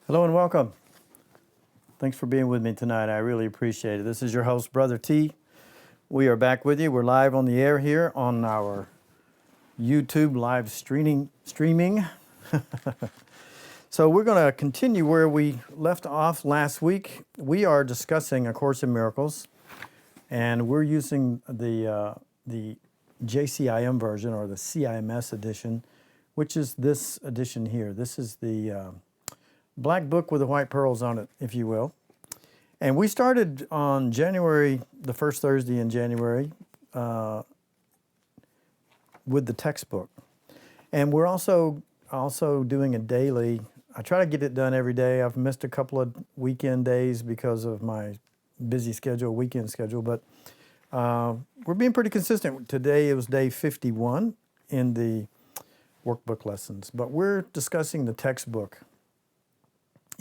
Hello and welcome. Thanks for being with me tonight. I really appreciate it. This is your host, Brother T. We are back with you. We're live on the air here on our YouTube live streaming. So we're going to continue where we left off last week. We are discussing A Course in Miracles, and we're using the JCIM version or the CIMS edition, which is this edition here. This is the black book with the white pearls on it, if you will. And we started on January, the first Thursday in January, with the textbook. And we're also doing a daily. I try to get it done every day. I've missed a couple of weekend days because of my busy schedule, weekend schedule, but we're being pretty consistent. Today it was day 51 in the workbook lessons, but we're discussing the textbook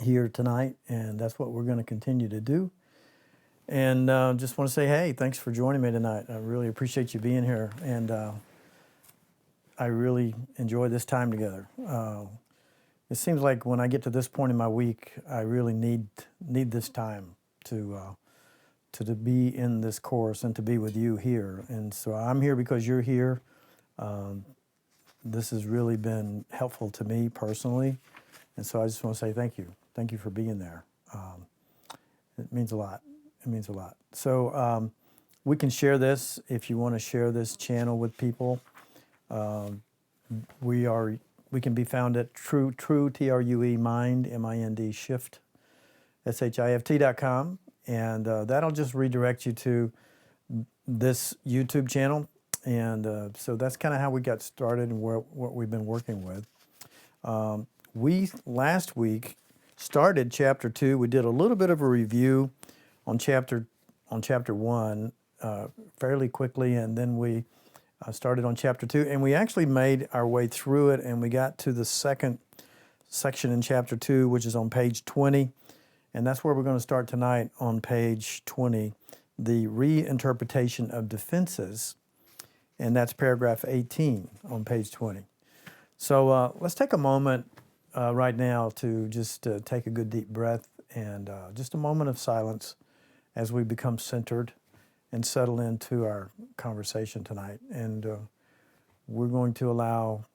here tonight, and that's what we're going to continue to do. And just want to say, hey, thanks for joining me tonight. I really appreciate you being here, and I really enjoy this time together. It seems like when I get to this point in my week, I really need this time to be in this course and to be with you here. And so I'm here because you're here. This has really been helpful to me personally, and so I just want to say thank you. Thank you for being there. It means a lot. It means a lot. So we can share this if you want to share this channel with people. We can be found at true TRUE mind MIND shift SHIFT.com, and that'll just redirect you to this YouTube channel. And so that's kind of how we got started and what we've been working with. We last week started chapter 2. We did a little bit of a review on chapter 1 fairly quickly, and then we started on chapter 2, and we actually made our way through it, and we got to the second section in chapter 2, which is on page 20, and that's where we're going to start tonight on page 20, the reinterpretation of defenses, and that's paragraph 18 on page 20. So let's take a moment right now to just take a good deep breath and just a moment of silence as we become centered and settle into our conversation tonight. And we're going to allow,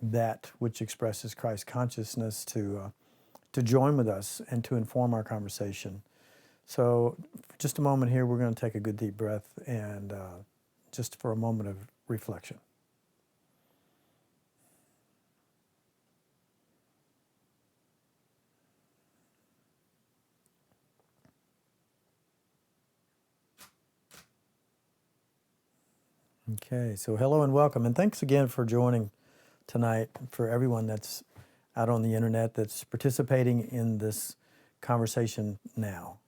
that which expresses Christ consciousness to join with us and to inform our conversation. So for just a moment here, we're going to take a good deep breath and just for a moment of reflection. Okay, so hello and welcome, and thanks again for joining tonight, for everyone that's out on the internet that's participating in this conversation now.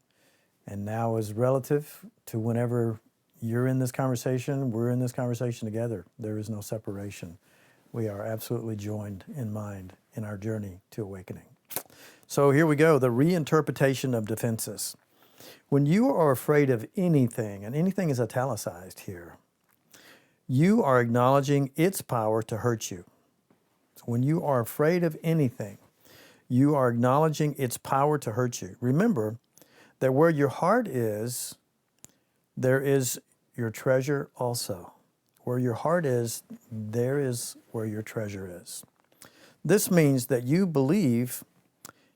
And now is relative to whenever you're in this conversation, we're in this conversation together. There is no separation. We are absolutely joined in mind in our journey to awakening. So here we go, the reinterpretation of defenses. When you are afraid of anything, and anything is italicized here, you are acknowledging its power to hurt you. So when you are afraid of anything, you are acknowledging its power to hurt you. Remember that where your heart is, there is your treasure also. Where your heart is, there is where your treasure is. This means that you believe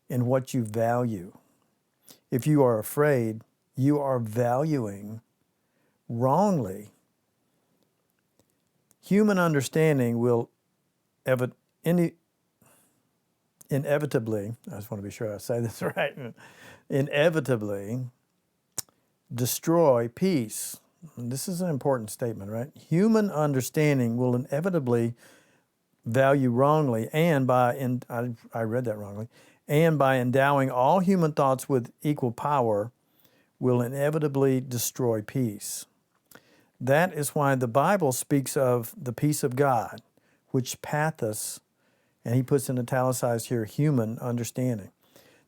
in what you value. If you are afraid, you are valuing wrongly. Human understanding will inevitably, I just want to be sure I say this right, inevitably destroy peace. And this is an important statement, right? Human understanding will inevitably value wrongly and I read that wrongly, and by endowing all human thoughts with equal power will inevitably destroy peace. That is why the Bible speaks of the peace of God, which pathos, and he puts in italicized here, human understanding.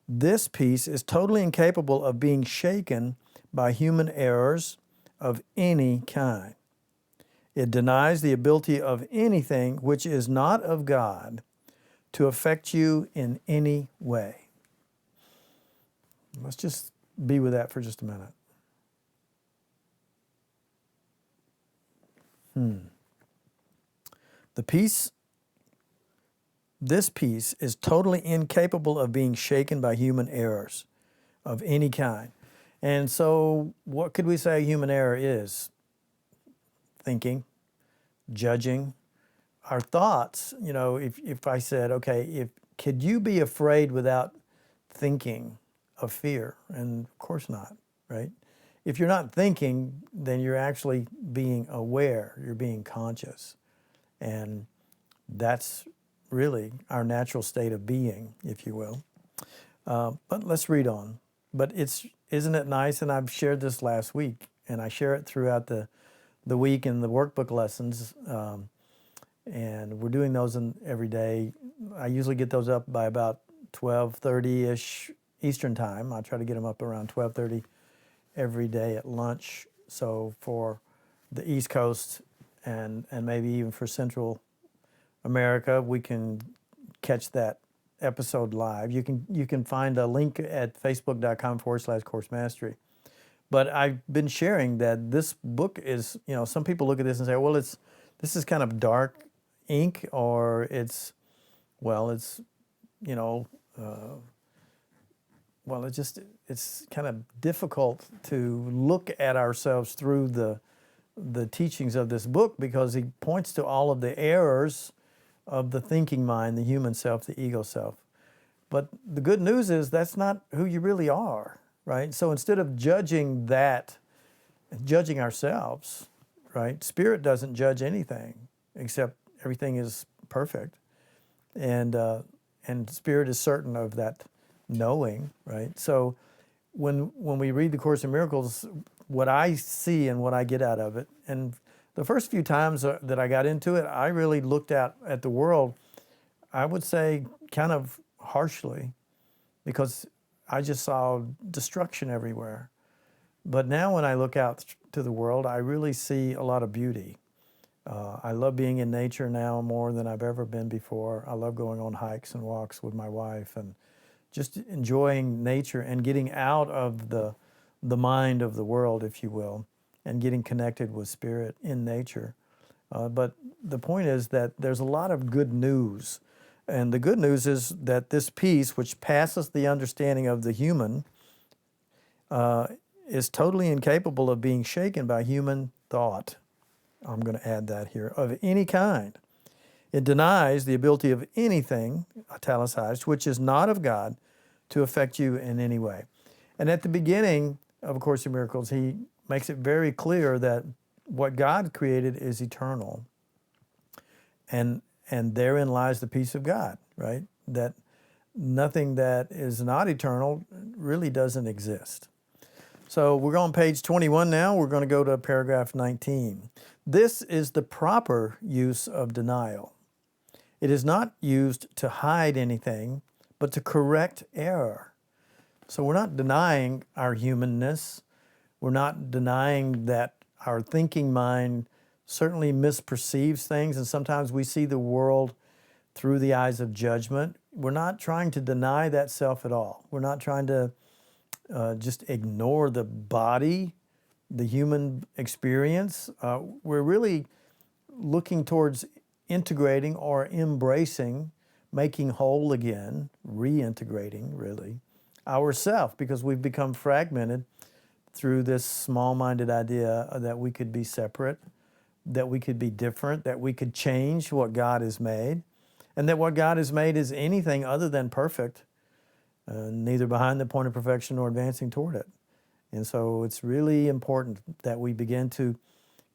This peace is totally incapable of being shaken by human errors of any kind. It denies the ability of anything which is not of God to affect you in any way. Let's just be with that for just a minute. This peace is totally incapable of being shaken by human errors of any kind. And so what could we say human error is? Thinking, judging, our thoughts. If I said, okay, could you be afraid without thinking of fear? And of course not, right? If you're not thinking, then you're actually being aware, you're being conscious. And that's really our natural state of being, if you will. But let's read on. But isn't it nice? And I've shared this last week, and I share it throughout the week in the workbook lessons. And we're doing those every day. I usually get those up by about 12:30-ish Eastern time. I try to get them up around 12:30 every day at lunch. So for the East Coast and maybe even for Central America, we can catch that episode live. You can find a link at facebook.com/Course Mastery. But I've been sharing that this book is, some people look at this and say, well, this is kind of dark ink, or it's kind of difficult to look at ourselves through the teachings of this book, because he points to all of the errors of the thinking mind, the human self, the ego self. But the good news is that's not who you really are, right? So instead of judging ourselves, right? Spirit doesn't judge anything, except everything is perfect. And Spirit is certain of that knowing, right? So when we read the Course in Miracles, what I see and what I get out of it, and the first few times that I got into it, I really looked at the world, I would say kind of harshly, because I just saw destruction everywhere. But now when I look out to the world, I really see a lot of beauty. I love being in nature now more than I've ever been before. I love going on hikes and walks with my wife and just enjoying nature and getting out of the mind of the world, if you will, and getting connected with Spirit in nature. But the point is that there's a lot of good news. And the good news is that this peace, which passes the understanding of the human, is totally incapable of being shaken by human thought. I'm going to add that here, of any kind. It denies the ability of anything, italicized, which is not of God, to affect you in any way. And at the beginning of A Course in Miracles, he makes it very clear that what God created is eternal. And therein lies the peace of God, right? That nothing that is not eternal really doesn't exist. So we're on page 21 now. We're going to go to paragraph 19. This is the proper use of denial. It is not used to hide anything, but to correct error. So we're not denying our humanness. We're not denying that our thinking mind certainly misperceives things, and sometimes we see the world through the eyes of judgment. We're not trying to deny that self at all. We're not trying to just ignore the body, the human experience. We're really looking towards integrating or embracing, making whole again, reintegrating really, ourself, because we've become fragmented through this small-minded idea that we could be separate, that we could be different, that we could change what God has made, and that what God has made is anything other than perfect, neither behind the point of perfection nor advancing toward it. And so it's really important that we begin to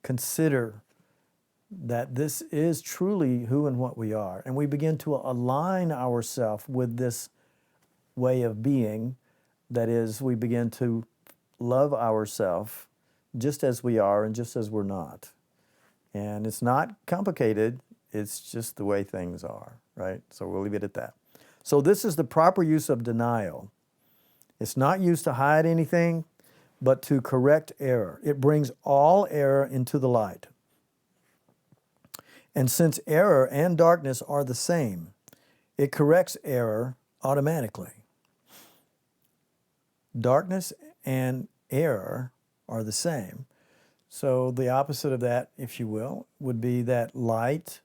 consider that this is truly who and what we are, and we begin to align ourselves with this way of being. That is, we begin to love ourselves just as we are and just as we're not. And it's not complicated, it's just the way things are, right? So we'll leave it at that. So this is the proper use of denial. It's not used to hide anything, but to correct error. It brings all error into the light. And since error and darkness are the same, It corrects error automatically. Darkness and error are the same. So the opposite of that, if you will, would be that light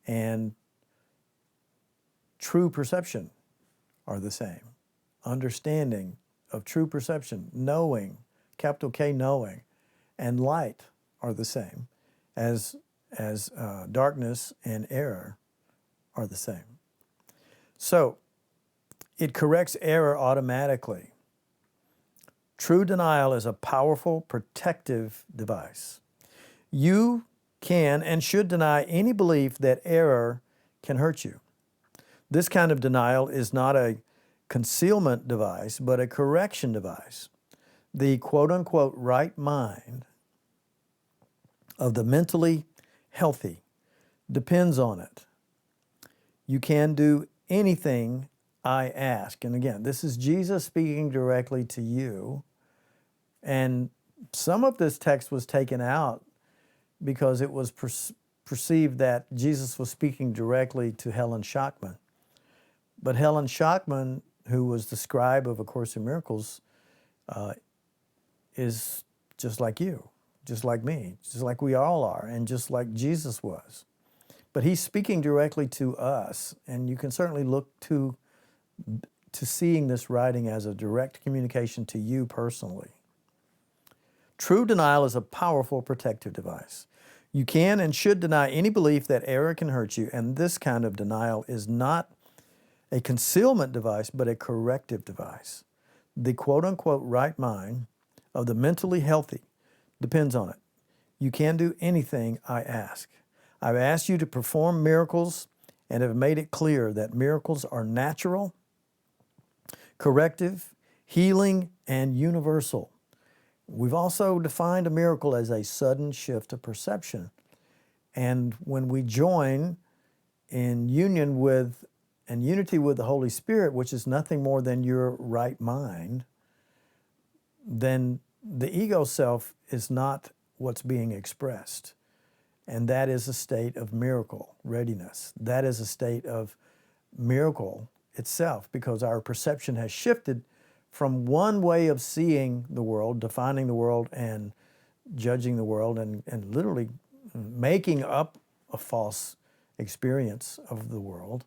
and true perception are the same. Understanding of true perception, knowing, capital K knowing, and light are the same as darkness and error are the same. So it corrects error automatically. True denial is a powerful protective device. You can and should deny any belief that error can hurt you. This kind of denial is not a concealment device, but a correction device. The quote-unquote right mind of the mentally healthy depends on it. You can do anything I ask. And again, this is Jesus speaking directly to you. And some of this text was taken out because it was perceived that Jesus was speaking directly to Helen Schachtman. But Helen Schachtman, who was the scribe of A Course in Miracles, is just like you, just like me, just like we all are, and just like Jesus was. But he's speaking directly to us, and you can certainly look to seeing this writing as a direct communication to you personally. True denial is a powerful protective device. You can and should deny any belief that error can hurt you, and this kind of denial is not a concealment device, but a corrective device. The quote-unquote right mind of the mentally healthy depends on it. You can do anything I ask. I've asked you to perform miracles and have made it clear that miracles are natural, corrective, healing, and universal. We've also defined a miracle as a sudden shift of perception. And when we join in union with and unity with the Holy Spirit, which is nothing more than your right mind, then the ego self is not what's being expressed. And that is a state of miracle readiness. That is a state of miracle itself, because our perception has shifted from one way of seeing the world, defining the world and judging the world, and literally making up a false experience of the world,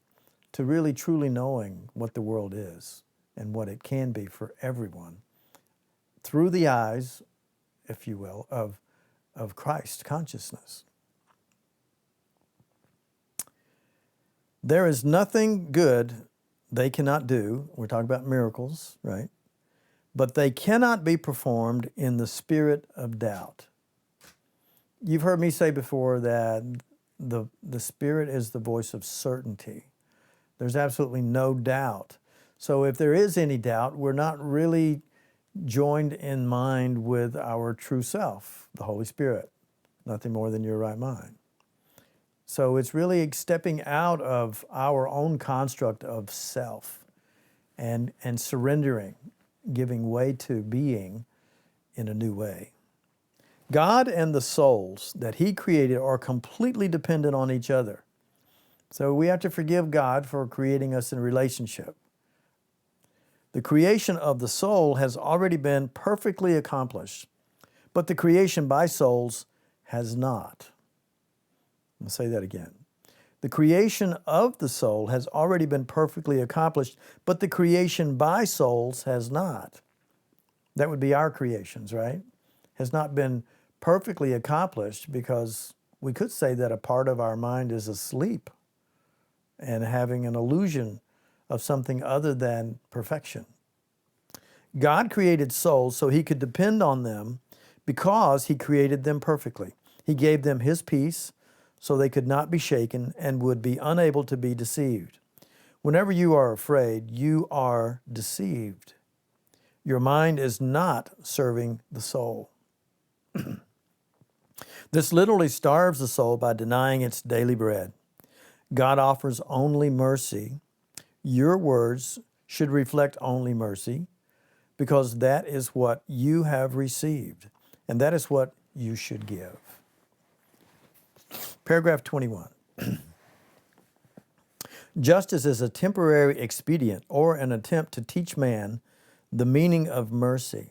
to really truly knowing what the world is and what it can be for everyone through the eyes, if you will, of Christ consciousness. There is nothing good they cannot do. We're talking about miracles, right? But they cannot be performed in the spirit of doubt. You've heard me say before that the Spirit is the voice of certainty. There's absolutely no doubt. So if there is any doubt, we're not really joined in mind with our true self, the Holy Spirit, nothing more than your right mind. So it's really stepping out of our own construct of self and surrendering, giving way to being in a new way. God and the souls that He created are completely dependent on each other. So we have to forgive God for creating us in relationship. The creation of the soul has already been perfectly accomplished, but the creation by souls has not. I'll say that again. The creation of the soul has already been perfectly accomplished, but the creation by souls has not. That would be our creations, right? Has not been perfectly accomplished, because we could say that a part of our mind is asleep and having an illusion of something other than perfection. God created souls so He could depend on them because He created them perfectly. He gave them His peace so they could not be shaken and would be unable to be deceived. Whenever you are afraid, you are deceived. Your mind is not serving the soul. This literally starves the soul by denying its daily bread. God offers only mercy. Your words should reflect only mercy, because that is what you have received, and that is what you should give. Paragraph 21. Justice is a temporary expedient or an attempt to teach man the meaning of mercy.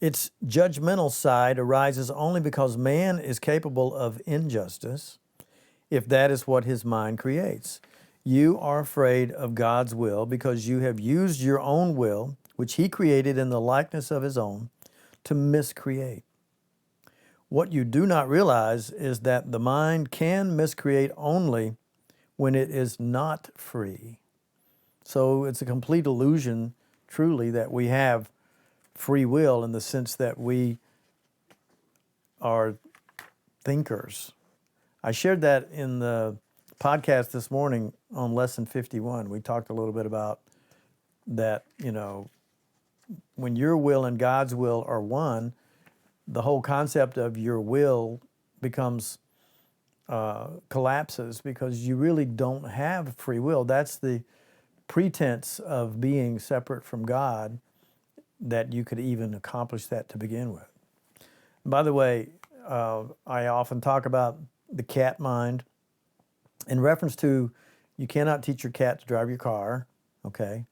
Its judgmental side arises only because man is capable of injustice, if that is what his mind creates. You are afraid of God's will because you have used your own will, which he created in the likeness of his own, to miscreate. What you do not realize is that the mind can miscreate only when it is not free. So it's a complete illusion, truly, that we have free will in the sense that we are thinkers. I shared that in the podcast this morning on Lesson 51. We talked a little bit about that, when your will and God's will are one, the whole concept of your will becomes collapses because you really don't have free will. That's the pretense of being separate from God, that you could even accomplish that to begin with. By the way, I often talk about the cat mind in reference to you cannot teach your cat to drive your car, okay?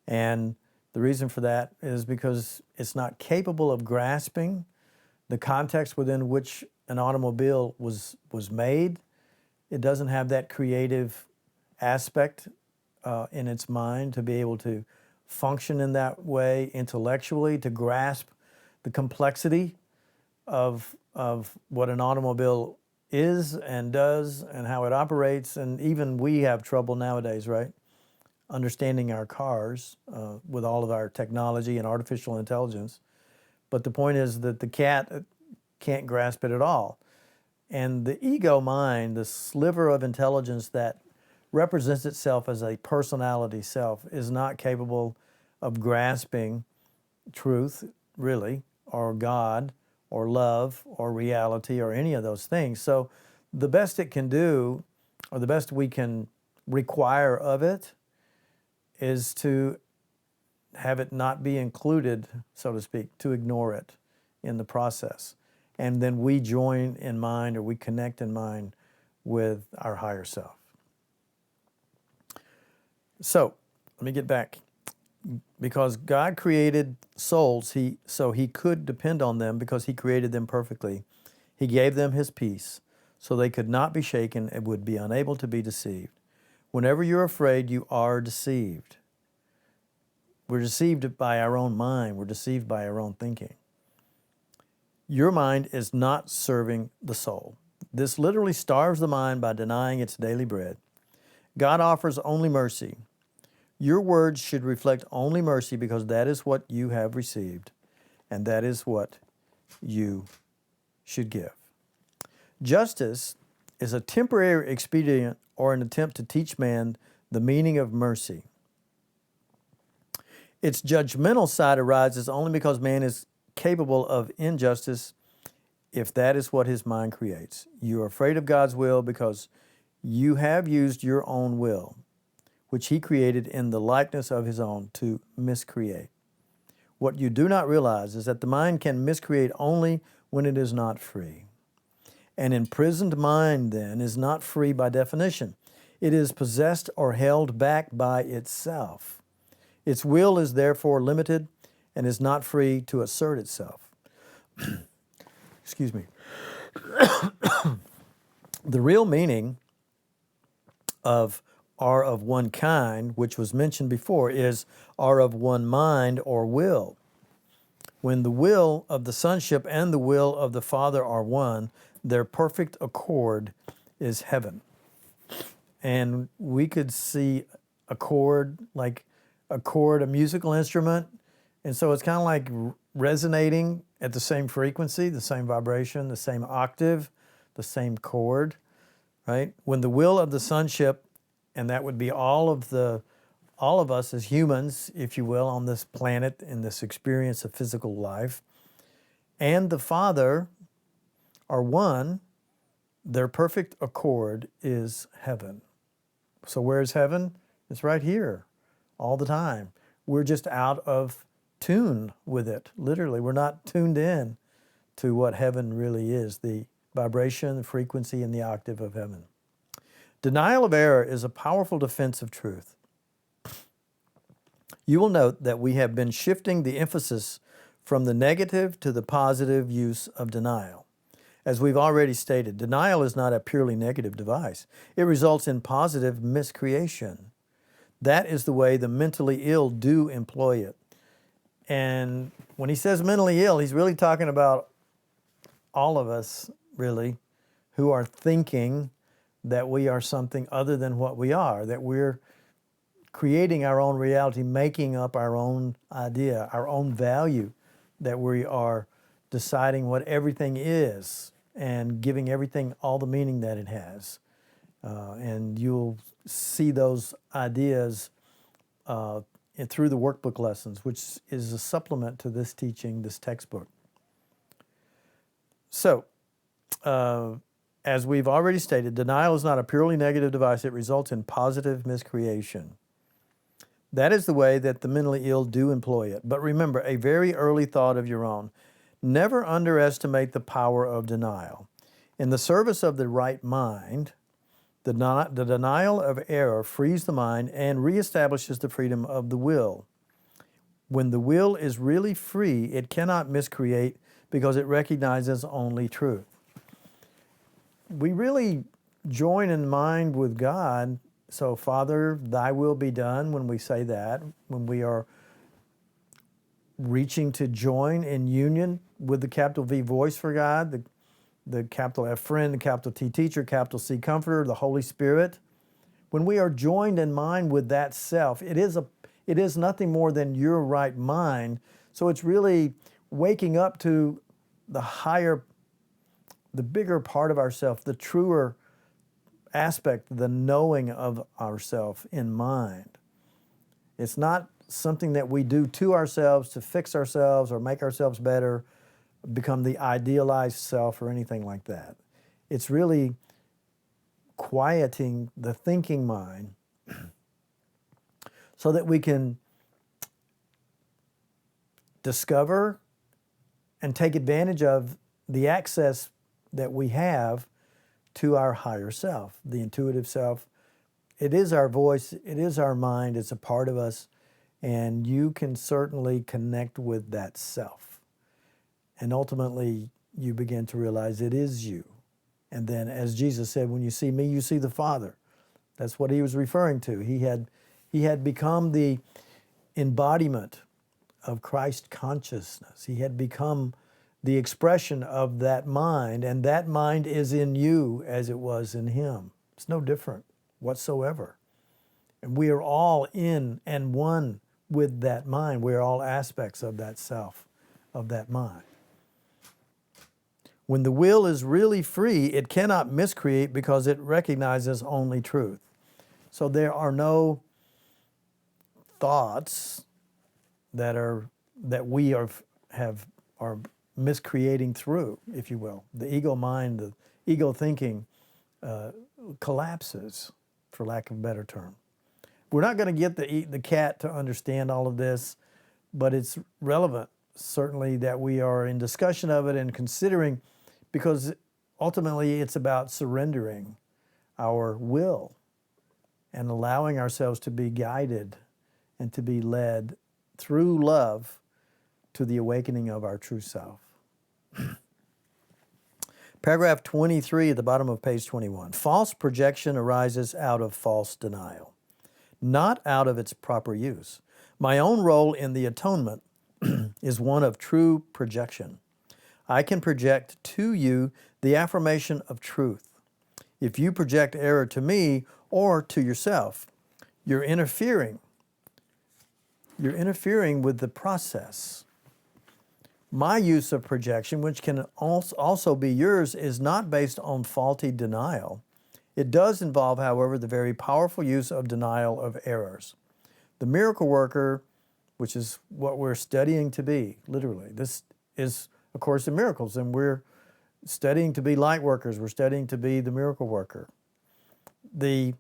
And the reason for that is because it's not capable of grasping the context within which an automobile was made. It doesn't have that creative aspect in its mind to be able to function in that way intellectually, to grasp the complexity of what an automobile is and does and how it operates. And even we have trouble nowadays, right, understanding our cars with all of our technology and artificial intelligence. But the point is that the cat can't grasp it at all. And the ego mind, the sliver of intelligence that represents itself as a personality self, is not capable of grasping truth, really, or God, or love, or reality, or any of those things. So the best it can do, or the best we can require of it, is to have it not be included, so to speak, to ignore it in the process. And then we join in mind, or we connect in mind with our higher self. So let me get back. Because God created souls, so he could depend on them because he created them perfectly. He gave them his peace so they could not be shaken and would be unable to be deceived. Whenever you're afraid, you are deceived. We're deceived by our own mind. We're deceived by our own thinking. Your mind is not serving the soul. This literally starves the mind by denying its daily bread. God offers only mercy. Your words should reflect only mercy because that is what you have received, and that is what you should give. Justice is a temporary expedient or an attempt to teach man the meaning of mercy. Its judgmental side arises only because man is capable of injustice, if that is what his mind creates. You are afraid of God's will because you have used your own will, which he created in the likeness of his own, to miscreate. What you do not realize is that the mind can miscreate only when it is not free. An imprisoned mind, then, is not free by definition. It is possessed or held back by itself. Its will is therefore limited and is not free to assert itself. Excuse me. The real meaning of are of one kind, which was mentioned before, is are of one mind or will. When the will of the sonship and the will of the Father are one, their perfect accord is heaven. And we could see a chord, like a chord, a musical instrument, and so it's kind of like resonating at the same frequency, the same vibration, the same octave, the same chord, right? When the will of the sonship, and that would be all of us as humans, if you will, on this planet, in this experience of physical life, and the Father are one, their perfect accord is heaven. So where's heaven? It's right here, all the time. We're just out of tune with it, literally. We're not tuned in to what heaven really is, the vibration, the frequency, and the octave of heaven. Denial of error is a powerful defense of truth. You will note that we have been shifting the emphasis from the negative to the positive use of denial. As we've already stated, denial is not a purely negative device. It results in positive miscreation. That is the way the mentally ill do employ it. And when he says mentally ill, he's really talking about all of us, really, who are thinking that we are something other than what we are, that we're creating our own reality, making up our own idea, our own value, that we are deciding what everything is and giving everything all the meaning that it has. And you'll see those ideas through the workbook lessons, which is a supplement to this teaching, this textbook. So, as we've already stated, denial is not a purely negative device. It results in positive miscreation. That is the way that the mentally ill do employ it. But remember, a very early thought of your own. Never underestimate the power of denial. In the service of the right mind, the denial of error frees the mind and reestablishes the freedom of the will. When the will is really free, it cannot miscreate because it recognizes only truth. We really join in mind with God. So, Father, thy will be done when we say that, when we are reaching to join in union with the capital V voice for God, the capital F friend, the capital T teacher, capital C comforter, the Holy Spirit. When we are joined in mind with that self, it is nothing more than your right mind. So it's really waking up to the higher, the bigger part of ourself, the truer aspect, the knowing of ourself in mind. It's not something that we do to ourselves to fix ourselves or make ourselves better, become the idealized self or anything like that. It's really quieting the thinking mind so that we can discover and take advantage of the access that we have to our higher self, the intuitive self. It is our voice, it is our mind, it's a part of us, and you can certainly connect with that self. And ultimately, you begin to realize it is you. And then, as Jesus said, when you see me, you see the Father. That's what he was referring to. He had become the embodiment of Christ consciousness. He had become the expression of that mind, and that mind is in you as it was in him. It's no different whatsoever. And we are all in and one with that mind. We are all aspects of that self, of that mind. When the will is really free, it cannot miscreate because it recognizes only truth. So there are no thoughts that we are miscreating through, if you will. The ego mind, the ego thinking collapses, for lack of a better term. We're not going to get the cat to understand all of this, but it's relevant, certainly, that we are in discussion of it and considering, because ultimately it's about surrendering our will and allowing ourselves to be guided and to be led through love to the awakening of our true self. Paragraph 23 at the bottom of page 21. False projection arises out of false denial, not out of its proper use. My own role in the atonement is one of true projection. I can project to you the affirmation of truth. If you project error to me or to yourself, you're interfering. You're interfering with the process. My use of projection, which can also be yours, is not based on faulty denial. It does involve, however, the very powerful use of denial of errors. The miracle worker, which is what we're studying to be, literally. This is A Course in Miracles, and we're studying to be light workers. We're studying to be the miracle worker. The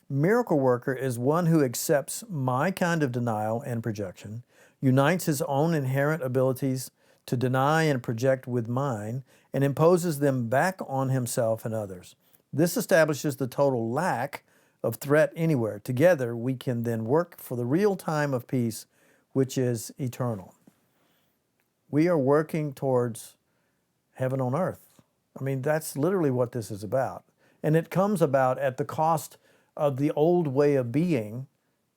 miracle worker is one who accepts my kind of denial and projection, unites his own inherent abilities to deny and project with mine, and imposes them back on himself and others. This establishes the total lack of threat anywhere. Together, we can then work for the real time of peace, which is eternal. We are working towards heaven on earth. I mean, that's literally what this is about. And it comes about at the cost of the old way of being,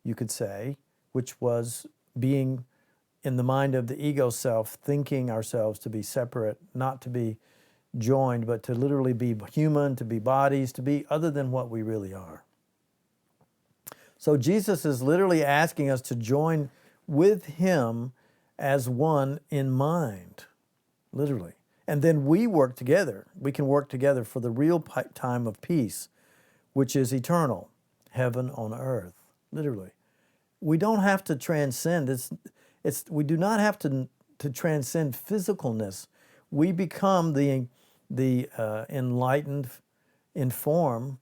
you could say, which was being in the mind of the ego self, thinking ourselves to be separate, not to be joined, but to literally be human, to be bodies, to be other than what we really are. So Jesus is literally asking us to join with him as one in mind, literally. And then we work together. We can work together for the real time of peace, which is eternal, heaven on earth, literally. We don't have to transcend. We do not have to transcend physicalness. We become the enlightened, informed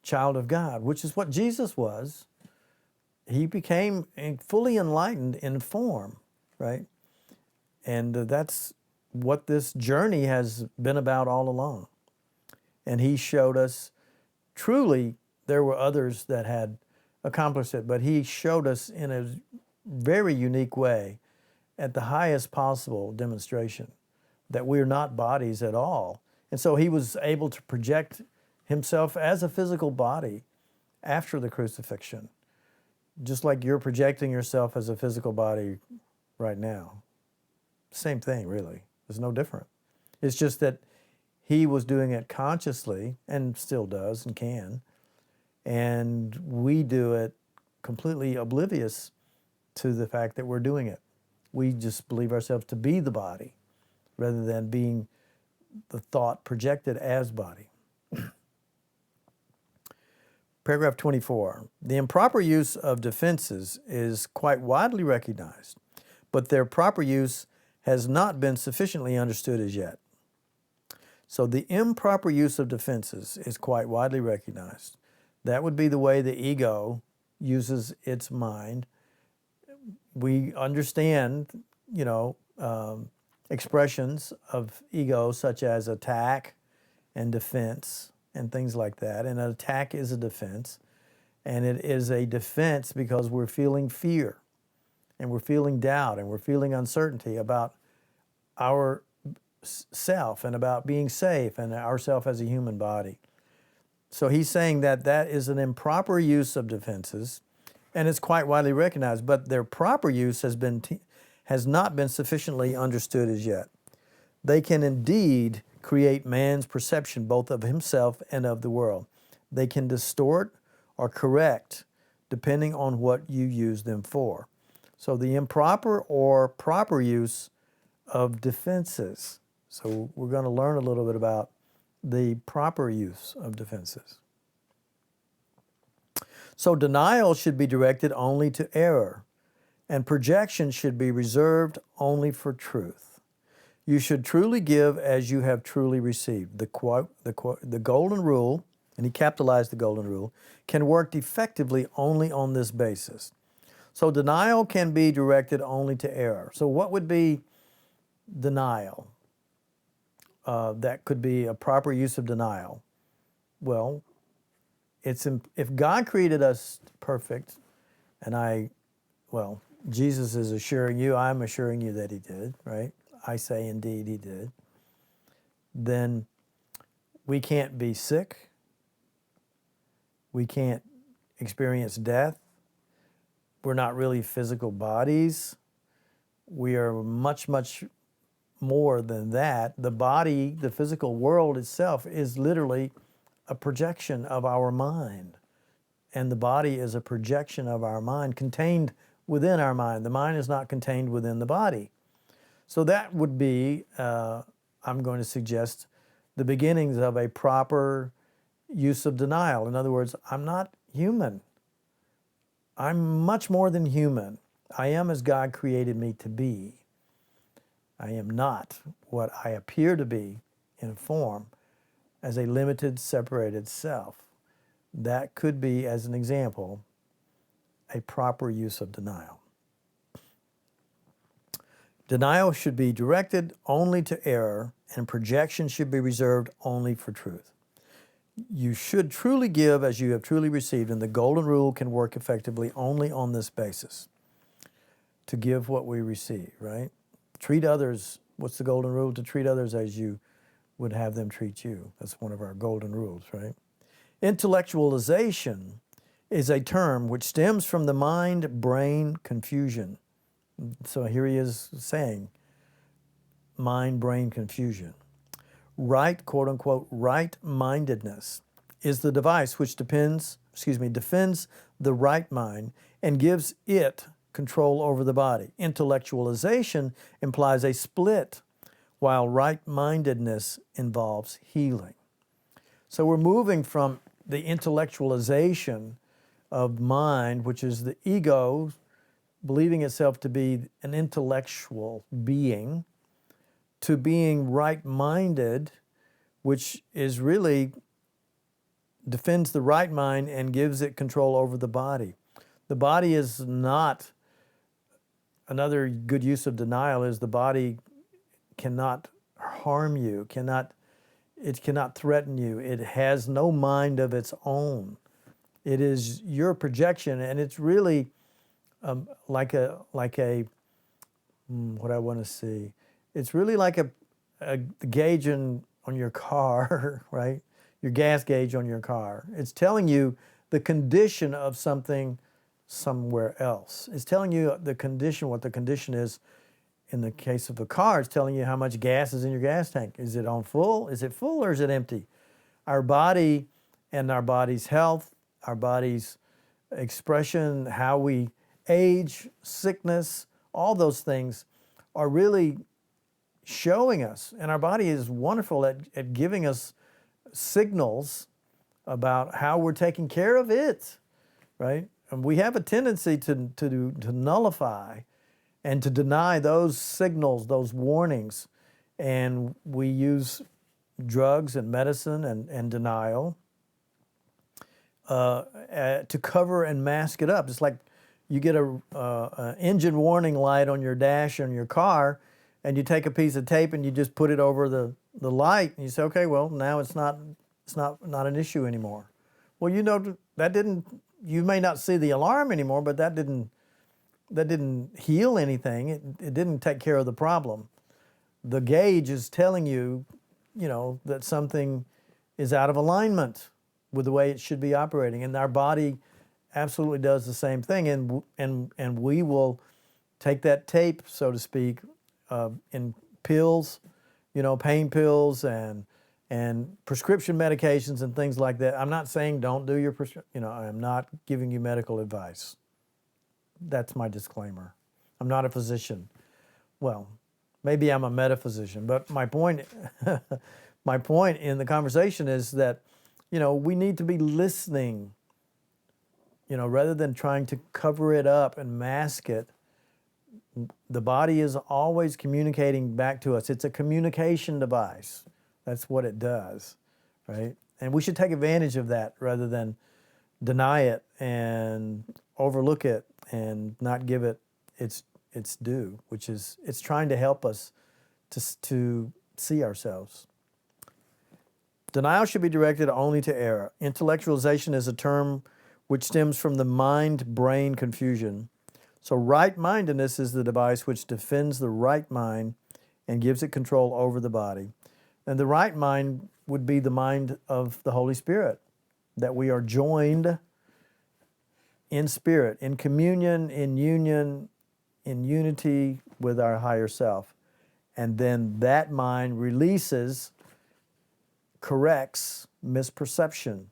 child of God, which is what Jesus was. He became fully enlightened in form, right? And that's what this journey has been about all along. And he showed us, truly, there were others that had accomplished it, but he showed us in a very unique way, at the highest possible demonstration, that we're not bodies at all. And so he was able to project himself as a physical body after the crucifixion, just like you're projecting yourself as a physical body right now. Same thing, really. It's no different. It's just that he was doing it consciously, and still does and can, and we do it completely oblivious to the fact that we're doing it. We just believe ourselves to be the body rather than being the thought projected as body. Paragraph 24. The improper use of defenses is quite widely recognized, but their proper use has not been sufficiently understood as yet. So the improper use of defenses is quite widely recognized. That would be the way the ego uses its mind. We understand, expressions of ego such as attack and defense and things like that. And an attack is a defense. And it is a defense because we're feeling fear and we're feeling doubt and we're feeling uncertainty about our self and about being safe and ourself as a human body. So he's saying that that is an improper use of defenses, and it's quite widely recognized, but their proper use has not been sufficiently understood as yet. They can indeed create man's perception both of himself and of the world. They can distort or correct depending on what you use them for. So the improper or proper use of defenses. So we're going to learn a little bit about the proper use of defenses. So denial should be directed only to error, and projection should be reserved only for truth. You should truly give as you have truly received. The golden rule, and he capitalized the golden rule, can work effectively only on this basis. So denial can be directed only to error. So what would be denial? That could be a proper use of denial. Well, if God created us perfect, and Jesus is assuring you, I'm assuring you that he did, right? I say indeed he did. Then we can't be sick. We can't experience death. We're not really physical bodies. We are much, much more than that. The body, the physical world itself, is literally a projection of our mind. And the body is a projection of our mind contained within our mind. The mind is not contained within the body. So that would be, I'm going to suggest, the beginnings of a proper use of denial. In other words, I'm not human. I'm much more than human. I am as God created me to be. I am not what I appear to be in form as a limited, separated self. That could be, as an example, a proper use of denial. Denial should be directed only to error, and projection should be reserved only for truth. You should truly give as you have truly received, and the golden rule can work effectively only on this basis. To give what we receive, right? Treat others, what's the golden rule? To treat others as you would have them treat you. That's one of our golden rules, right? Intellectualization is a term which stems from the mind-brain confusion. So here he is saying, mind-brain confusion. Right, quote unquote, right-mindedness is the device which defends the right mind and gives it control over the body. Intellectualization implies a split, while right-mindedness involves healing. So we're moving from the intellectualization of mind, which is the ego believing itself to be an intellectual being, to being right-minded, which is really defends the right mind and gives it control over the body. The body is not, another good use of denial is the body cannot harm you, it cannot threaten you. It has no mind of its own. It is your projection, and it's really what I want to see. It's really like a gauge on your car, right? Your gas gauge on your car. It's telling you the condition of something somewhere else. It's telling you the condition, what the condition is. In the case of a car, it's telling you how much gas is in your gas tank. Is it on full? Is it full or is it empty? Our body and our body's health, our body's expression, how we age, sickness, all those things are really showing us. And our body is wonderful at giving us signals about how we're taking care of it, right? And we have a tendency to nullify and to deny those signals, those warnings. And we use drugs and medicine and denial to cover and mask it up. It's like you get a engine warning light on your dash on your car, and you take a piece of tape and you just put it over the light, and you say, okay, well, now it's not an issue anymore. Well, you know, you may not see the alarm anymore, but that didn't heal anything. It didn't take care of the problem. The gauge is telling you, that something is out of alignment with the way it should be operating. And our body absolutely does the same thing. And we will take that tape, so to speak, in pills, pain pills and prescription medications and things like that. I'm not saying don't do your prescription. I'm not giving you medical advice. That's my disclaimer. I'm not a physician. Well, maybe I'm a metaphysician, but my point in the conversation is that, we need to be listening, rather than trying to cover it up and mask it. The body is always communicating back to us. It's a communication device. That's what it does, right? And we should take advantage of that rather than deny it and overlook it and not give it its due, which is it's trying to help us to see ourselves. Denial should be directed only to error. Intellectualization is a term which stems from the mind-brain confusion. So right-mindedness is the device which defends the right mind and gives it control over the body. And the right mind would be the mind of the Holy Spirit, that we are joined in spirit, in communion, in union, in unity with our higher self. And then that mind corrects misperception.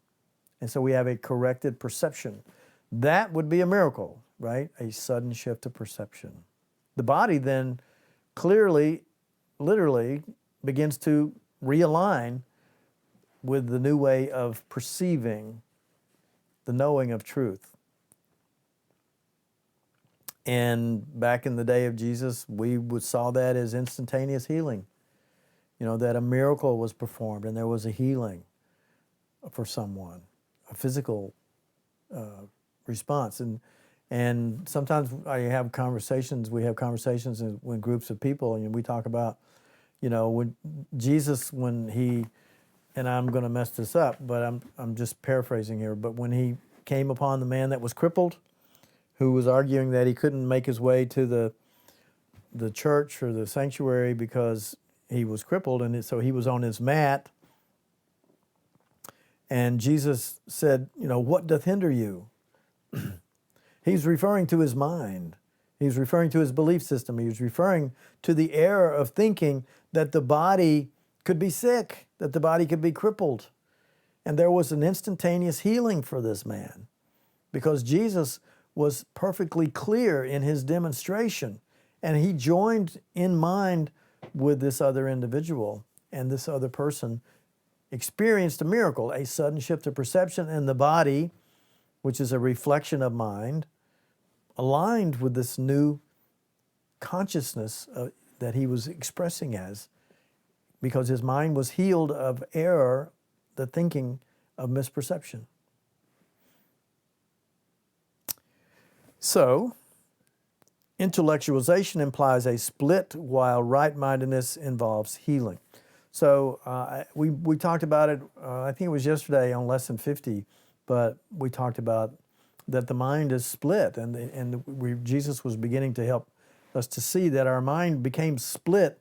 And so we have a corrected perception. That would be a miracle, right? A sudden shift of perception. The body then clearly, literally begins to realign with the new way of perceiving the knowing of truth. And back in the day of Jesus, we saw that as instantaneous healing. That a miracle was performed and there was a healing for someone, a physical response. And sometimes we have conversations with groups of people, and we talk about, when Jesus, when he and I'm going to mess this up, but I'm just paraphrasing here. But when he came upon the man that was crippled, who was arguing that he couldn't make his way to the church or the sanctuary because he was crippled, and so he was on his mat. And Jesus said, what doth hinder you? He's referring to his mind. He's referring to his belief system. He was referring to the error of thinking that the body could be sick, that the body could be crippled. And there was an instantaneous healing for this man because Jesus was perfectly clear in his demonstration. And he joined in mind with this other individual, and this other person experienced a miracle, a sudden shift of perception in the body, which is a reflection of mind, aligned with this new consciousness that he was expressing as, because his mind was healed of error, the thinking of misperception. So, intellectualization implies a split, while right-mindedness involves healing. So we talked about it, I think it was yesterday on Lesson 50, but we talked about that the mind is split, and Jesus was beginning to help us to see that our mind became split,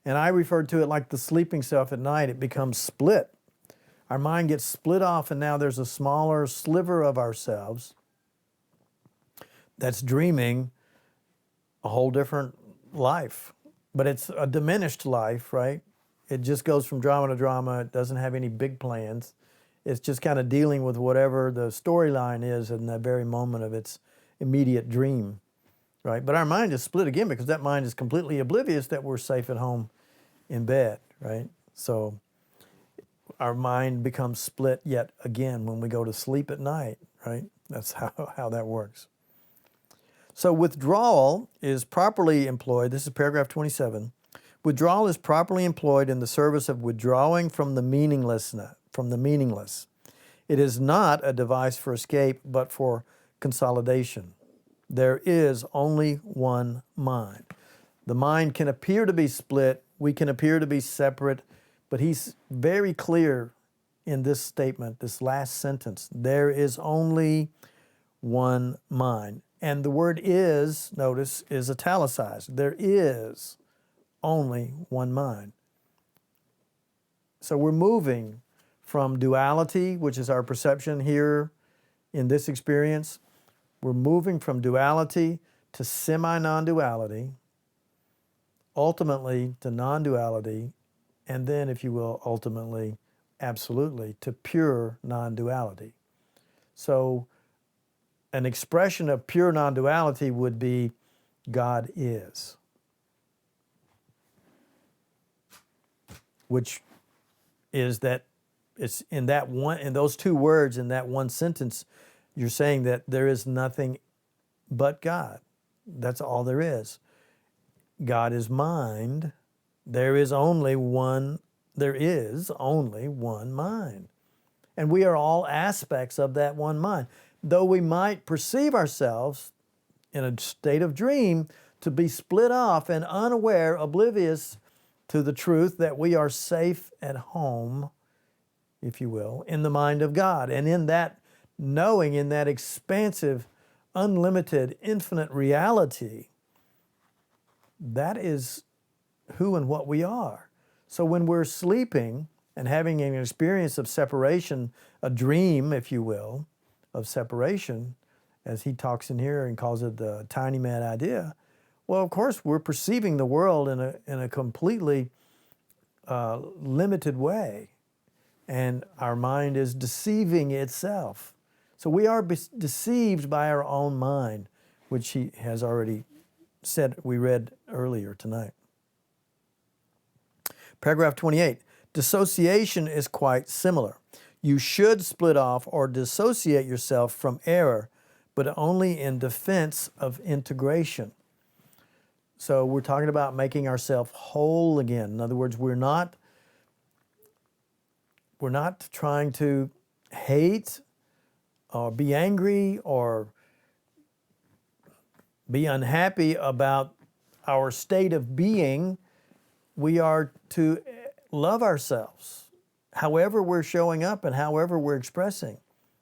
and I referred to it like the sleeping self at night. It becomes split. Our mind gets split off, and now there's a smaller sliver of ourselves that's dreaming a whole different life, but it's a diminished life, right? It just goes from drama to drama. It doesn't have any big plans. It's just kind of dealing with whatever the storyline is in that very moment of its immediate dream, right? But our mind is split again because that mind is completely oblivious that we're safe at home in bed, right? So our mind becomes split yet again when we go to sleep at night, right? That's how that works. So withdrawal is properly employed. This is paragraph 27. Withdrawal is properly employed in the service of withdrawing from the meaningless. It is not a device for escape, but for consolidation. There is only one mind. The mind can appear to be split. We can appear to be separate, but he's very clear in this statement, this last sentence. There is only one mind. And the word is, notice, is italicized. There is only one mind. So we're moving from duality, which is our perception here in this experience. We're moving from duality to semi-non-duality, ultimately to non-duality, and then, if you will, ultimately, absolutely, to pure non-duality. So an expression of pure non-duality would be God is, which is that it's in those two words, in that one sentence, you're saying that there is nothing but God. That's all there is. God is mind. There is only one mind. And we are all aspects of that one mind. Though we might perceive ourselves in a state of dream to be split off and unaware, oblivious to the truth that we are safe at home, if you will, in the mind of God. And in that knowing, in that expansive, unlimited, infinite reality, that is who and what we are. So when we're sleeping and having an experience of separation, a dream, if you will, of separation, as he talks in here and calls it the tiny mad idea, well, of course, we're perceiving the world in a completely limited way, and our mind is deceiving itself. So we are deceived by our own mind, which he has already said, we read earlier tonight. Paragraph 28, dissociation is quite similar. You should split off or dissociate yourself from error, but only in defense of integration. So we're talking about making ourselves whole again. In other words, we're not trying to hate or be angry or be unhappy about our state of being. We are to love ourselves however we're showing up and however we're expressing.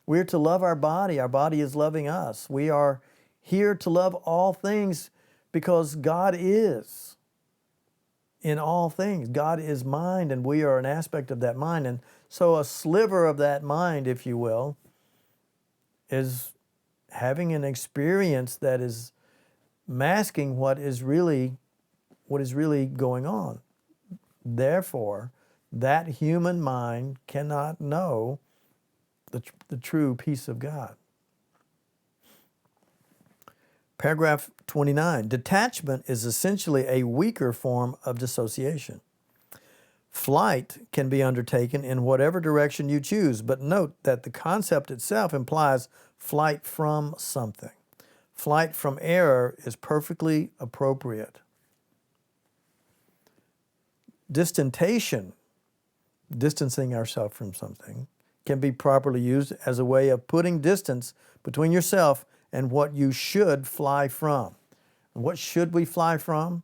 We're to love our body is loving us. We are here to love all things because God is in all things. God is mind, and we are an aspect of that mind. And so a sliver of that mind, if you will, is having an experience that is masking what is really going on. Therefore, that human mind cannot know the true peace of God. Paragraph 29, detachment is essentially a weaker form of dissociation. Flight can be undertaken in whatever direction you choose, but note that the concept itself implies flight from something. Flight from error is perfectly appropriate. Distantation, distancing ourselves from something, can be properly used as a way of putting distance between yourself and what you should fly from. And what should we fly from?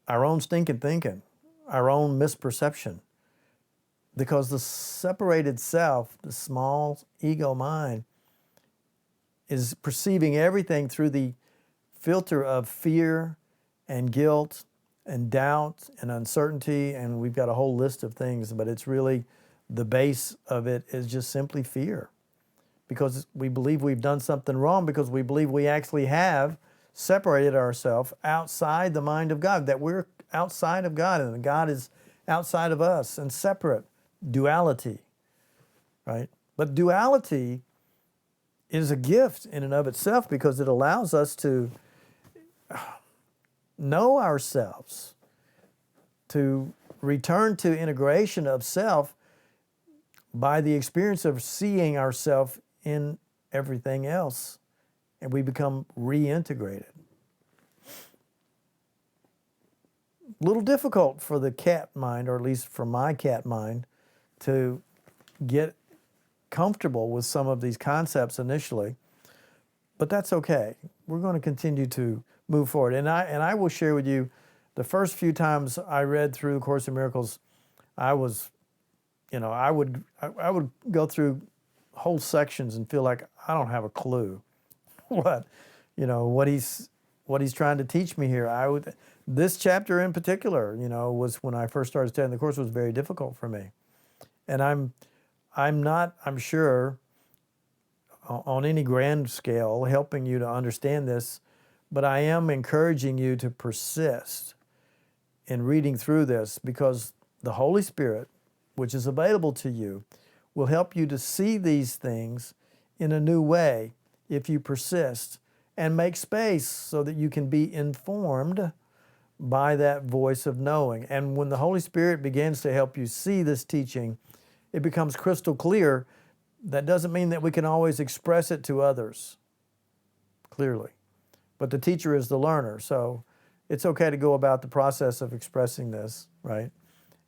Our own stinking thinking, our own misperception. Because the separated self, the small ego mind, is perceiving everything through the filter of fear and guilt and doubt and uncertainty, and we've got a whole list of things, but it's really the base of it is just simply fear. Because we believe we've done something wrong, because we believe we actually have separated ourselves outside the mind of God, that we're outside of God and God is outside of us and separate. Duality, right? But duality is a gift in and of itself because it allows us to know ourselves, to return to integration of self by the experience of seeing ourselves in everything else, and we become reintegrated. A little difficult for the cat mind, or at least for my cat mind, to get comfortable with some of these concepts initially, but that's okay. We're going to continue to move forward. And I will share with you, the first few times I read through Course in Miracles, I would go through whole sections and feel like I don't have a clue what he's trying to teach me here. This chapter in particular, was when I first started studying the Course, was very difficult for me. And I'm sure, on any grand scale, helping you to understand this, but I am encouraging you to persist in reading through this, because the Holy Spirit, which is available to you, will help you to see these things in a new way if you persist and make space so that you can be informed by that voice of knowing. And when the Holy Spirit begins to help you see this teaching, it becomes crystal clear. That doesn't mean that we can always express it to others clearly, but the teacher is the learner. So it's okay to go about the process of expressing this, right?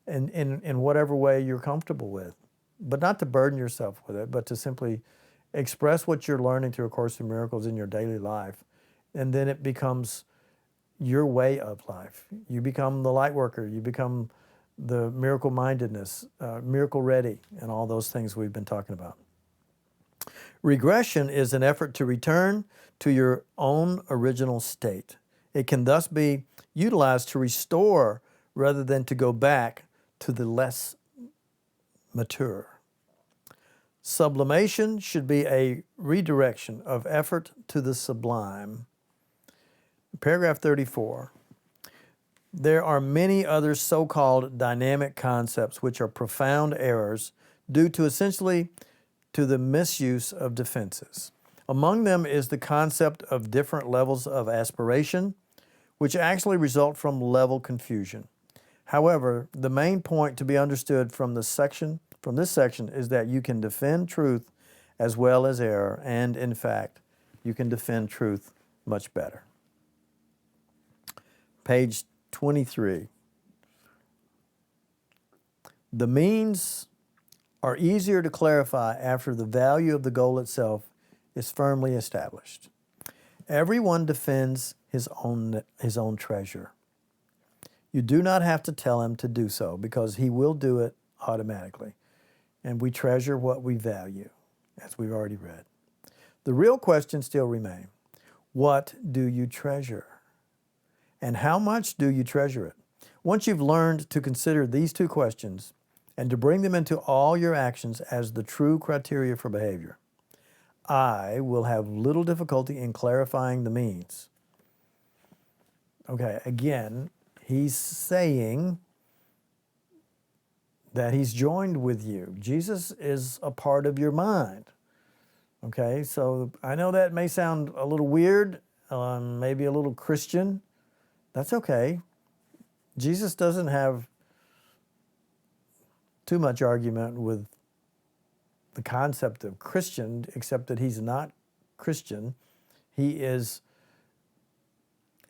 And in whatever way you're comfortable with, but not to burden yourself with it, but to simply express what you're learning through A Course in Miracles in your daily life. And then it becomes your way of life. You become the light worker. You become the miracle mindedness, miracle ready, and all those things we've been talking about. Regression is an effort to return to your own original state. It can thus be utilized to restore rather than to go back to the less mature. Sublimation should be a redirection of effort to the sublime. Paragraph 34. There are many other so-called dynamic concepts which are profound errors due to essentially to the misuse of defenses. Among them is the concept of different levels of aspiration, which actually result from level confusion. However, the main point to be understood from this section is that you can defend truth as well as error, and in fact, you can defend truth much better. Page 23. The means are easier to clarify after the value of the goal itself is firmly established. Everyone defends his own treasure. You do not have to tell him to do so, because he will do it automatically. And we treasure what we value, as we've already read. The real questions still remain. What do you treasure? And how much do you treasure it? Once you've learned to consider these two questions and to bring them into all your actions as the true criteria for behavior, I will have little difficulty in clarifying the means. Okay, again, he's saying that he's joined with you. Jesus is a part of your mind. Okay, so I know that may sound a little weird, maybe a little Christian. That's okay. Jesus doesn't have too much argument with the concept of Christian, except that he's not Christian. He is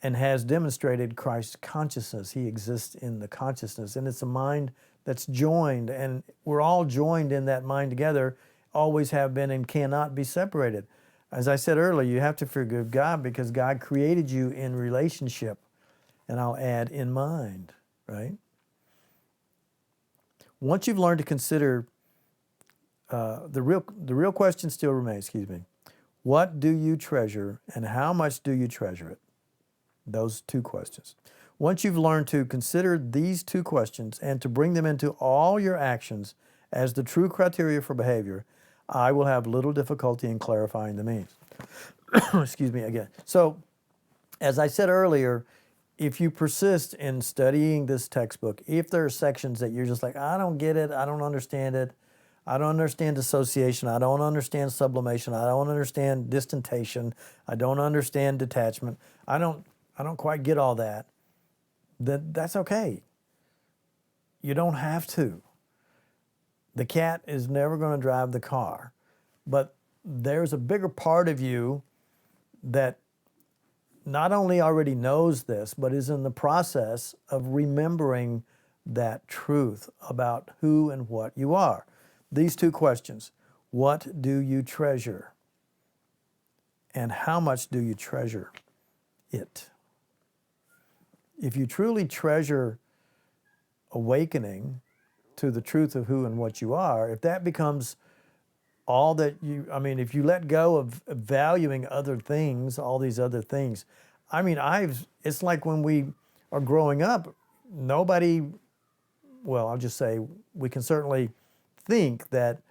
and has demonstrated Christ's consciousness. He exists in the consciousness, and it's a mind that's joined, and we're all joined in that mind together, always have been and cannot be separated. As I said earlier, you have to forgive God because God created you in relationship, and I'll add in mind, right? Once you've learned to consider, the real question still remains, what do you treasure and how much do you treasure it? Those two questions. Once you've learned to consider these two questions and to bring them into all your actions as the true criteria for behavior, I will have little difficulty in clarifying the means. Excuse me again. So, as I said earlier, if you persist in studying this textbook, if there are sections that you're just like, I don't get it, I don't understand it, I don't understand dissociation, I don't understand sublimation, I don't understand distantation, I don't understand detachment, I don't quite get all that, then that's okay. You don't have to. The cat is never going to drive the car, but there's a bigger part of you that not only already knows this, but is in the process of remembering that truth about who and what you are. These two questions, what do you treasure? And how much do you treasure it? If you truly treasure awakening to the truth of who and what you are, if that becomes all that if you let go of valuing other things, all these other things, it's like when we are growing up, I'll just say we can certainly think that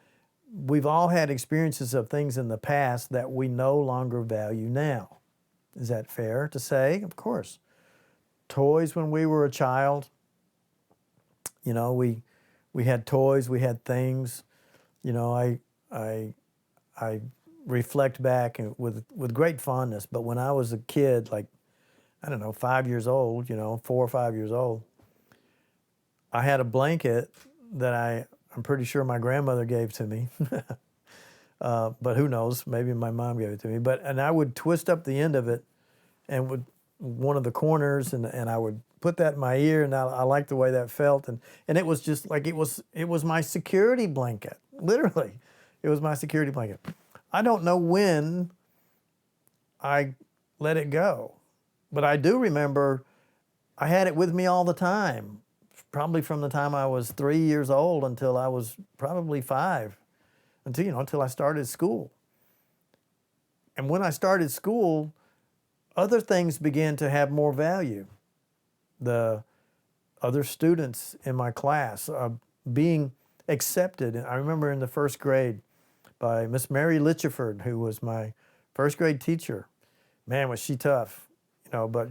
we've all had experiences of things in the past that we no longer value now. Is that fair to say? Of course. Toys when we were a child, we had toys, we had things. I reflect back with great fondness, but when I was a kid, 5 years old, 4 or 5 years old, I had a blanket that I'm pretty sure my grandmother gave to me. But who knows, maybe my mom gave it to me. And I would twist up the end of it and would one of the corners, and I would put that in my ear, and I liked the way that felt, and it was just like it was my security blanket, literally. It was my security blanket. I don't know when I let it go, but I do remember I had it with me all the time, probably from the time I was 3 years old until I was probably 5, until I started school. And when I started school, other things began to have more value. The other students in my class being accepted. And I remember in the first grade by Miss Mary Litchford, who was my first grade teacher. Man, was she tough, but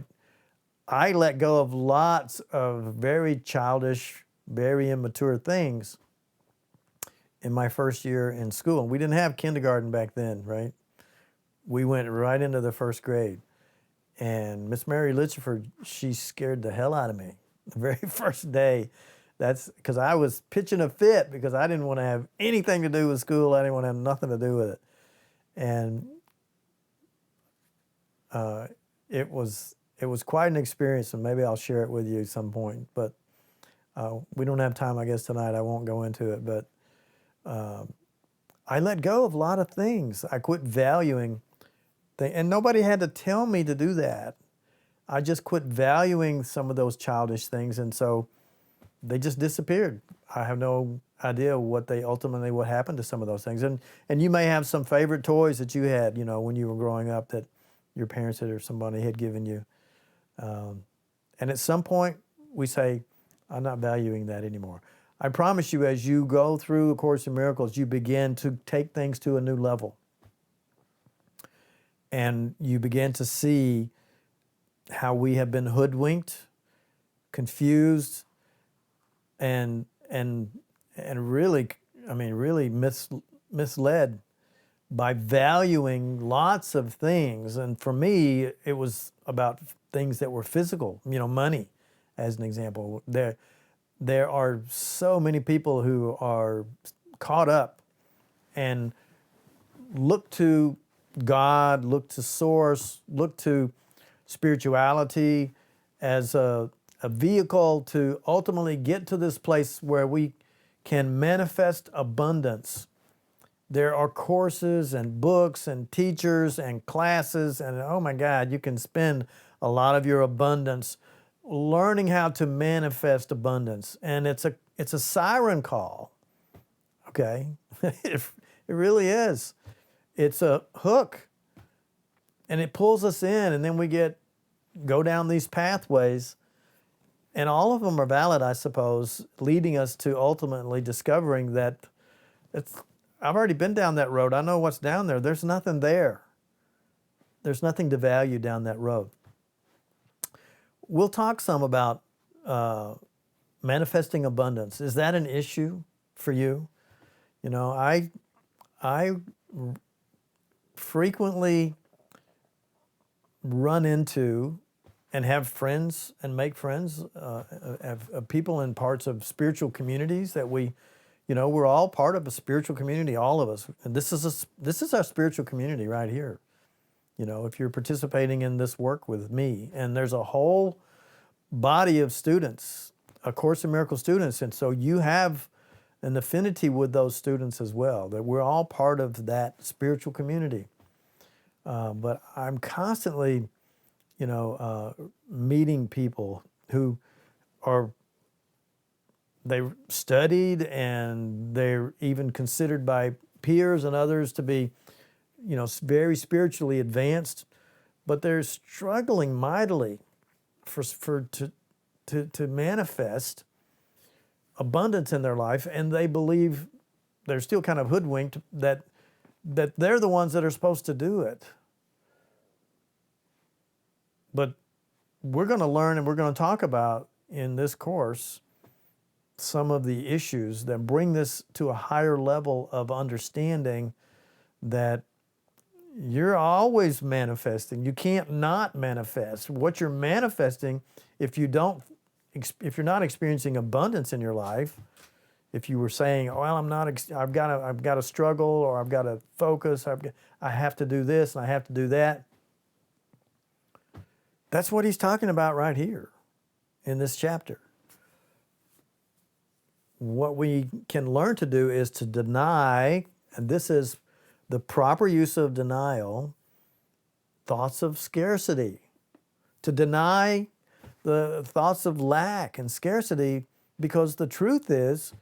I let go of lots of very childish, very immature things in my first year in school. And we didn't have kindergarten back then, right? We went right into the first grade. And Miss Mary Litchford, she scared the hell out of me the very first day. That's because I was pitching a fit because I didn't want to have anything to do with school. I didn't want to have nothing to do with it. And it was quite an experience, and maybe I'll share it with you at some point. But we don't have time, I guess, tonight. I won't go into it. But I let go of a lot of things. I quit valuing things. And nobody had to tell me to do that. I just quit valuing some of those childish things. And so they just disappeared. I have no idea what happened to some of those things. And you may have some favorite toys that you had, when you were growing up that your parents had or somebody had given you. And at some point we say, I'm not valuing that anymore. I promise you, as you go through A Course in Miracles, you begin to take things to a new level. And you begin to see how we have been hoodwinked, confused, and really, really misled by valuing lots of things. And for me, it was about things that were physical, money, as an example. There are so many people who are caught up and look to God, look to Source, look to spirituality as a vehicle to ultimately get to this place where we can manifest abundance. There are courses and books and teachers and classes, and oh my God, you can spend a lot of your abundance learning how to manifest abundance. And it's a siren call, okay? It really is. It's a hook, and it pulls us in, and then we go down these pathways, and all of them are valid, I suppose, leading us to ultimately discovering that I've already been down that road. I know what's down there. There's nothing there. There's nothing to value down that road. We'll talk some about manifesting abundance. Is that an issue for you? I frequently run into and have friends and make friends of people in parts of spiritual communities that we're all part of a spiritual community, all of us. And this is our spiritual community right here. If you're participating in this work with me, and there's a whole body of students, A Course in Miracles students, and so you have an affinity with those students as well, that we're all part of that spiritual community. But I'm constantly, meeting people who they studied, and they're even considered by peers and others to be, very spiritually advanced, but they're struggling mightily to manifest abundance in their life, and they believe they're still kind of hoodwinked that they're the ones that are supposed to do it. But we're going to learn, and we're going to talk about in this course some of the issues that bring this to a higher level of understanding, that you're always manifesting. You can't not manifest. What you're manifesting, if you're not experiencing abundance in your life, if you were saying, "Well, I've got to struggle, or I've got to focus, I have to do this and I have to do that," that's what he's talking about right here in this chapter. What we can learn to do is to deny, and this is the proper use of denial, thoughts of scarcity. To deny the thoughts of lack and scarcity, because the truth is,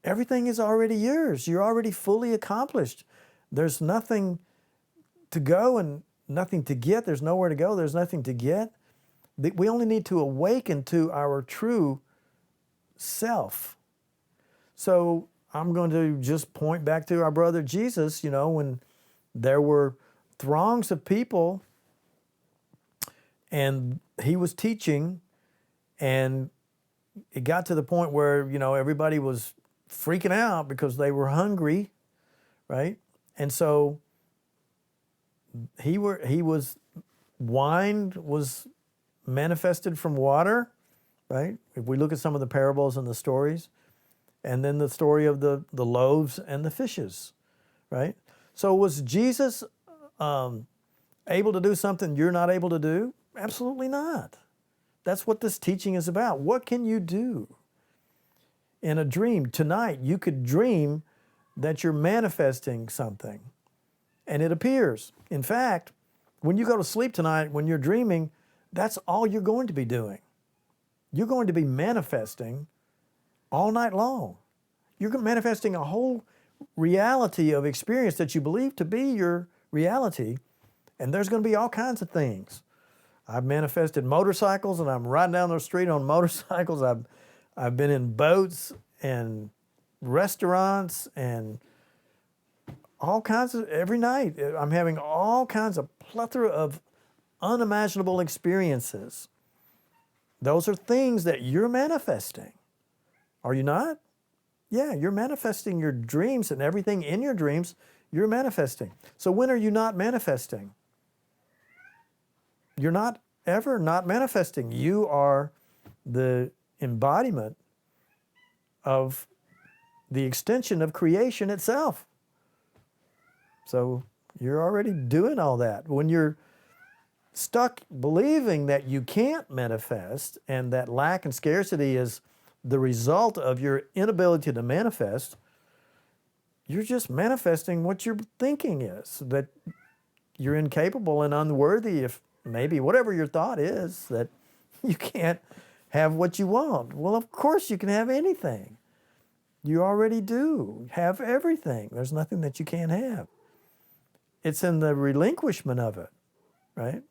everything is already yours. You're already fully accomplished. There's nothing to go and nothing to get. There's nowhere to go. There's nothing to get. We only need to awaken to our true self. So I'm going to just point back to our brother Jesus, when there were throngs of people and he was teaching, and it got to the point where, everybody was freaking out because they were hungry, right? And so wine was manifested from water, right? If we look at some of the parables and the stories, and then the story of the loaves and the fishes, right? So was Jesus able to do something you're not able to do? Absolutely not. That's what this teaching is about. What can you do in a dream? Tonight, you could dream that you're manifesting something, and it appears. In fact, when you go to sleep tonight, when you're dreaming, that's all you're going to be doing. You're going to be manifesting all night long. You're manifesting a whole reality of experience that you believe to be your reality, and there's going to be all kinds of things. I've manifested motorcycles, and I'm riding down the street on motorcycles. I've been in boats and restaurants and all kinds of, every night. I'm having all kinds of plethora of unimaginable experiences. Those are things that you're manifesting. Are you not? Yeah, you're manifesting your dreams, and everything in your dreams, you're manifesting. So when are you not manifesting? You're not ever not manifesting. You are the embodiment of the extension of creation itself. So you're already doing all that. When you're stuck believing that you can't manifest and that lack and scarcity is the result of your inability to manifest, you're just manifesting what your thinking is, that you're incapable and unworthy, if maybe whatever your thought is, that you can't have what you want. Well, of course you can have anything. You already do have everything. There's nothing that you can't have. It's in the relinquishment of it, right?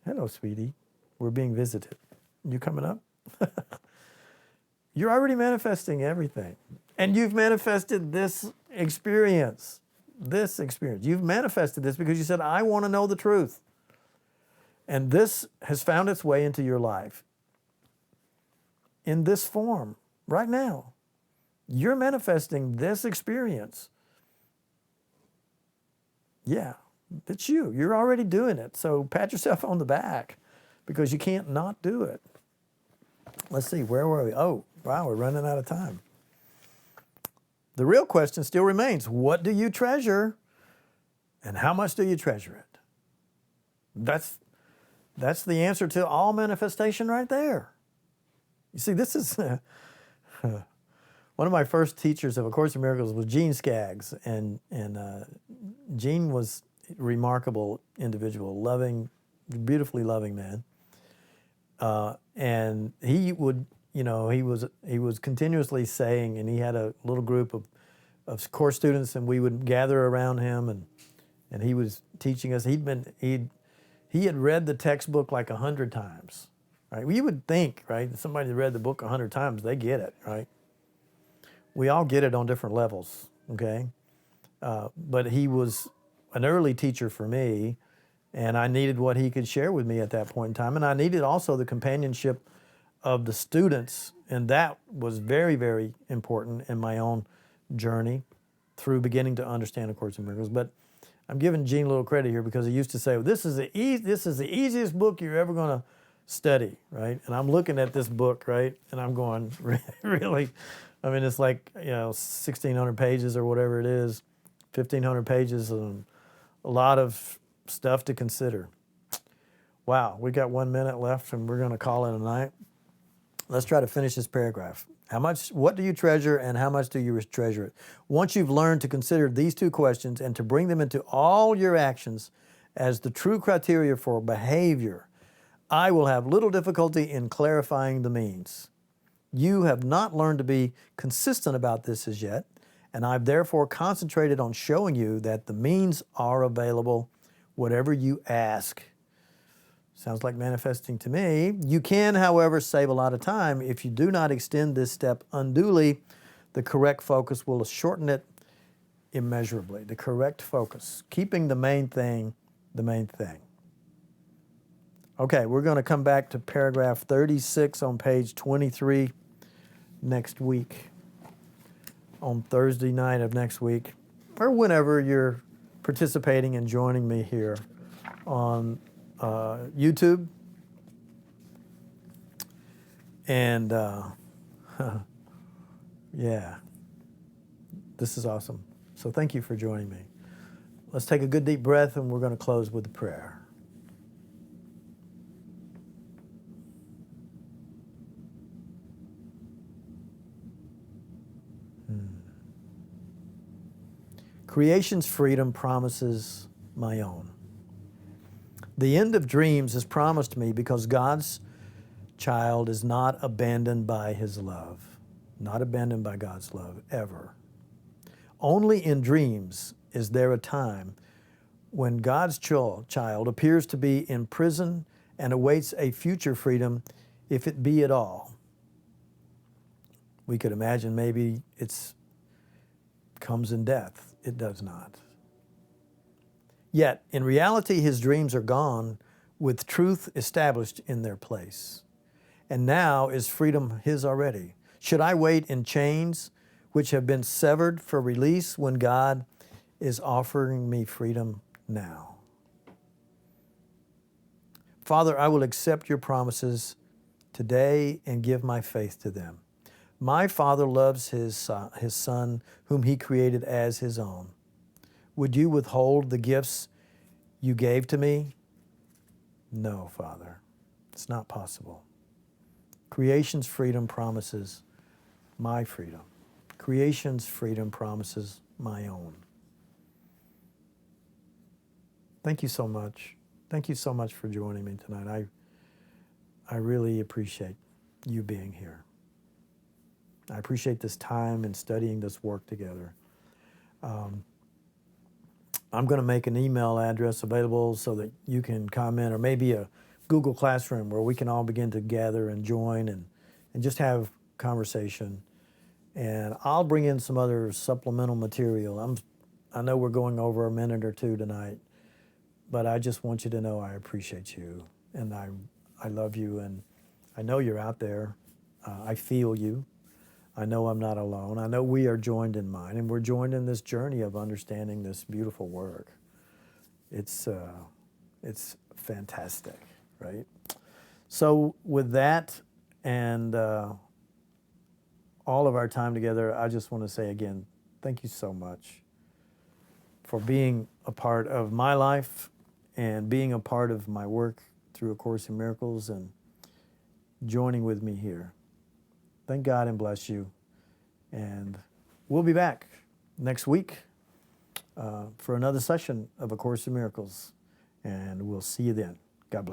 Hello, sweetie. We're being visited. You coming up? You're already manifesting everything. And you've manifested this experience. This experience. You've manifested this because you said, I want to know the truth. And this has found its way into your life in this form right now. You're manifesting this experience. Yeah, it's you. You're already doing it. So pat yourself on the back because you can't not do it. Let's see, where were we? Oh, wow, we're running out of time. The real question still remains, what do you treasure and how much do you treasure it? That's the answer to all manifestation right there. You see, this is one of my first teachers of A Course in Miracles was Gene Skaggs, and Gene was a remarkable individual, loving, beautifully loving man. And he would, he was continuously saying, and he had a little group of course students, and we would gather around him, and he was teaching us. He had read the textbook like 100 times, right? We would think, right, somebody that read the book 100 times, they get it, right? We all get it on different levels, okay? But he was an early teacher for me, and I needed what he could share with me at that point in time. And I needed also the companionship of the students, and that was very, very important in my own journey through beginning to understand A Course in Miracles. But I'm giving Gene a little credit here because he used to say, well, this is the easiest book you're ever going to study, right? And I'm looking at this book, right, and I'm going, really? I mean, it's like, 1,600 pages or whatever it is, 1,500 pages, and a lot of stuff to consider. Wow, we got 1 minute left, and we're going to call it a night. Let's try to finish this paragraph. What do you treasure, and how much do you treasure it? Once you've learned to consider these two questions and to bring them into all your actions as the true criteria for behavior, I will have little difficulty in clarifying the means. You have not learned to be consistent about this as yet, and I've therefore concentrated on showing you that the means are available, whatever you ask. Sounds like manifesting to me. You can, however, save a lot of time if you do not extend this step unduly. The correct focus will shorten it immeasurably. The correct focus, keeping the main thing the main thing. Okay, we're going to come back to paragraph 36 on page 23 next week, on Thursday night of next week, or whenever you're participating and joining me here on YouTube. And yeah, this is awesome. So thank you for joining me. Let's take a good deep breath, and we're going to close with a prayer. Creation's freedom promises my own. The end of dreams is promised me because God's child is not abandoned by his love, not abandoned by God's love, ever. Only in dreams is there a time when God's child appears to be in prison and awaits a future freedom, if it be at all. We could imagine maybe it comes in death. It does not. Yet, in reality, his dreams are gone with truth established in their place. And now is freedom his already. Should I wait in chains which have been severed for release when God is offering me freedom now? Father, I will accept your promises today and give my faith to them. My Father loves his Son, whom he created as his own. Would you withhold the gifts you gave to me? No, Father, it's not possible. Creation's freedom promises my freedom. Creation's freedom promises my own. Thank you so much. Thank you so much for joining me tonight. I really appreciate you being here. I appreciate this time and studying this work together. I'm going to make an email address available so that you can comment, or maybe a Google Classroom where we can all begin to gather and join and just have conversation. And I'll bring in some other supplemental material. I know we're going over a minute or two tonight, but I just want you to know I appreciate you, and I love you, and I know you're out there. I feel you. I know I'm not alone. I know we are joined in mind, and we're joined in this journey of understanding this beautiful work. It's fantastic, right? So with that and all of our time together, I just want to say again, thank you so much for being a part of my life and being a part of my work through A Course in Miracles and joining with me here. Thank God and bless you. And we'll be back next week for another session of A Course in Miracles. And we'll see you then. God bless.